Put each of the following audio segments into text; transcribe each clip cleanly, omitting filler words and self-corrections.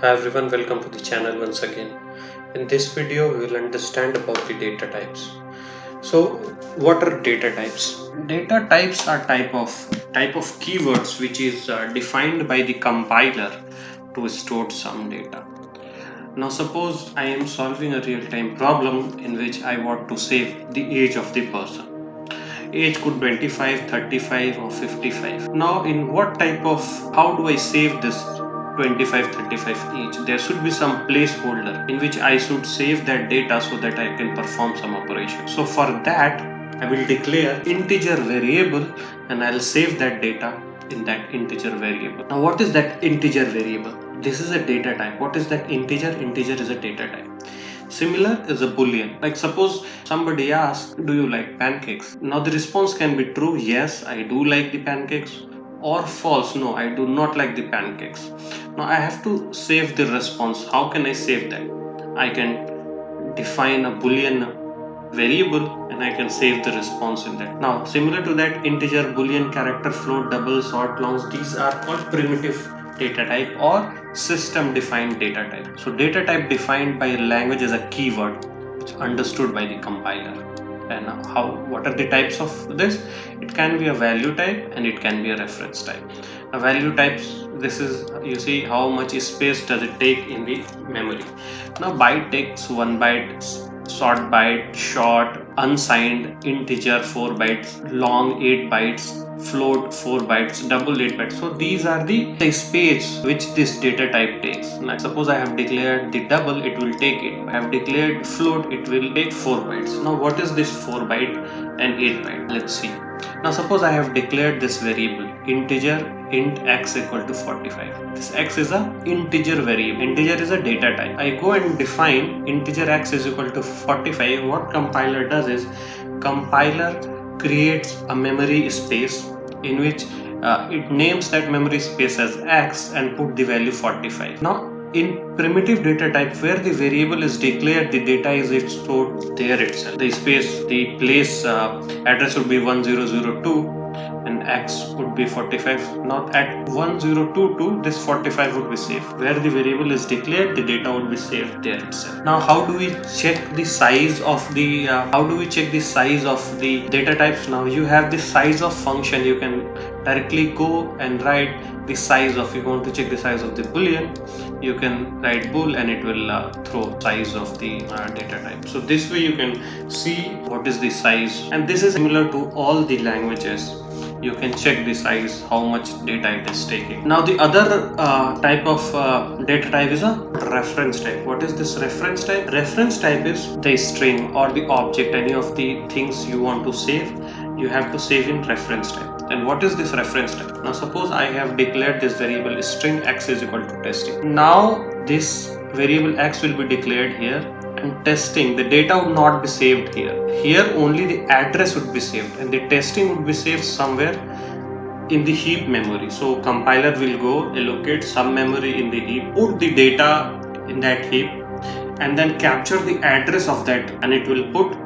Hi everyone, welcome to the channel once again. In this video, we will understand about the data types. So, what are data types? Data types are type of keywords which is defined by the compiler to store some data. Now, suppose I am solving a real-time problem in which I want to save the age of the person. Age could 25, 35 or 55. Now in what type of, how do I save this 25, 35 age? There should be some placeholder in which I should save that data so that I can perform some operation. So for that I will declare integer variable and I'll save that data in that integer variable. Now what is that integer variable? This is a data type. What is that integer? Integer is a data type. Similar is a Boolean. Like suppose somebody asks, do you like pancakes? Now the response can be true, yes, I do like the pancakes, or false, no, I do not like the pancakes. Now I have to save the response. How can I save that? I can define a Boolean variable and I can save the response in that. Now similar to that, integer, Boolean, character, float, double, short, longs, these are called primitive data type or system defined data type. So data type defined by a language is a keyword which understood by the compiler. And what are the types of this? It can be a value type and it can be a reference type. Now value types, this is, you see how much space does it take in the memory. Now byte takes 1 byte, short byte, short, unsigned, integer 4 bytes, long 8 bytes, float 4 bytes, double 8 bytes. So these are the space which this data type takes. Now suppose I have declared the double, it will take it. I have declared float, it will take 4 bytes. Now what is this 4 byte and 8 byte? Let's see. Now suppose I have declared this variable integer int x equal to 45. This x is a integer variable. Integer is a data type. I go and define integer x is equal to 45. What compiler does is compiler creates a memory space in which it names that memory space as x and put the value 45. Now in primitive data type where the variable is declared, the data is stored there itself. The space, the place address would be 1002 and x would be 45. Now at 1022 this 45 would be saved. Where the variable is declared, the data would be saved there itself. Now how do we check the size of the data types? Now you have the size of function. You can directly go and write the size of, you want to check the size of the boolean, you can write bool and it will throw size of the data type. So this way you can see what is the size, and this is similar to all the languages. You can check the size, how much data it is taking. Now the other type of data type is a reference type. What is this reference type? Reference type is the string or the object, any of the things you want to save, you have to save in reference type. And what is this reference type? Now suppose I have declared this variable string x is equal to testing. Now this variable x will be declared here, and testing, the data would not be saved here. Here only the address would be saved and the testing would be saved somewhere in the heap memory. So compiler will go allocate some memory in the heap, put the data in that heap and then capture the address of that and it will put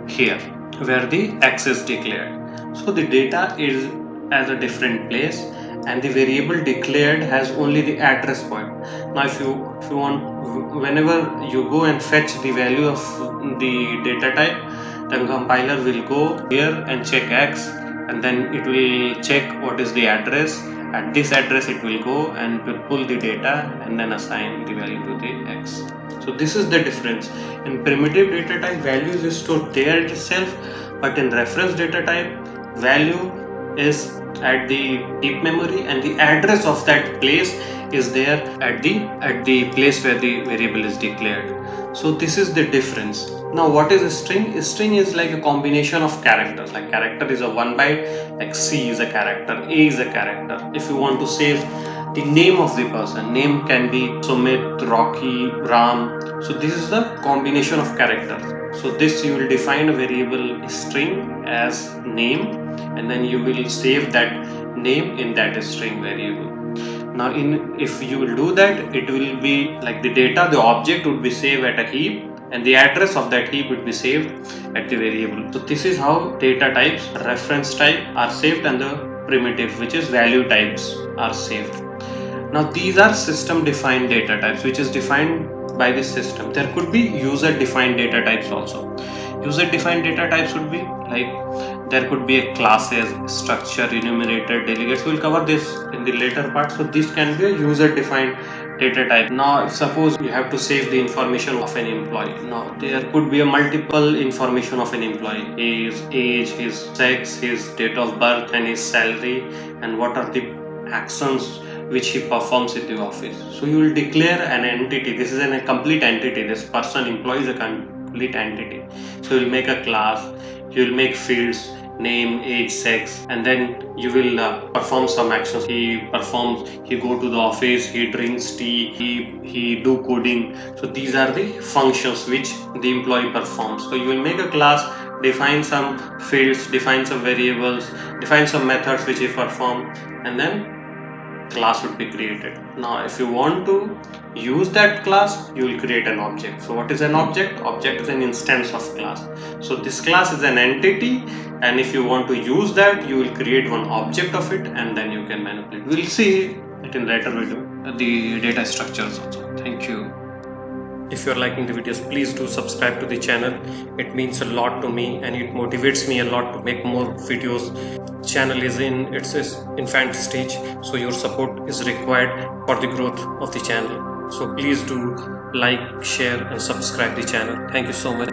here where the x is declared. So the data is at a different place and the variable declared has only the address point. Now if you want, whenever you go and fetch the value of the data type, then compiler will go here and check x and then it will check what is the address. At this address it will go and will pull the data and then assign the value to the x. So this is the difference. In primitive data type, values is stored there itself, but in reference data type, value is at the heap memory and the address of that place is there at the place where the variable is declared. So this is the difference. Now what is a string? A string is like a combination of characters. Like character is a 1 byte, like C is a character, A is a character. If you want to save the name of the person, name can be Sumit, Rocky, Ram. So this is the combination of characters. So this you will define a variable string as name and then you will save that name in that string variable. Now if you will do that, it will be like the data, the object would be saved at a heap and the address of that heap would be saved at the variable. So this is how data types, reference type are saved and the primitive, which is value types, are saved. Now these are system defined data types, which is defined by the system. There could be user defined data types also. User defined data types would be like, there could be a classes, structure, enumerator, delegates. We'll cover this in the later part. So this can be a user defined data type. Now if suppose you have to save the information of an employee, now there could be a multiple information of an employee: his age, his sex, his date of birth, and his salary, and what are the actions which he performs in the office. So you will declare an entity. This is a complete entity. This person, employee, is a complete entity. So you will make a class, you will make fields, name, age, sex, and then you will perform some actions. He performs, he go to the office, he drinks tea, he do coding. So these are the functions which the employee performs. So you will make a class, define some fields, define some variables, define some methods which he perform, and then class would be created. Now if you want to use that class, you will create an object. So what is an object? Object is an instance of class. So this class is an entity, and if you want to use that, you will create one object of it, and then you can manipulate. We'll see it in later video, the data structures also. Thank you. If you're liking the videos, please do subscribe to the channel. It means a lot to me, and it motivates me a lot to make more videos. Channel is in its infant stage, so your support is required for the growth of the channel. So please do like, share, and subscribe the channel. Thank you so much.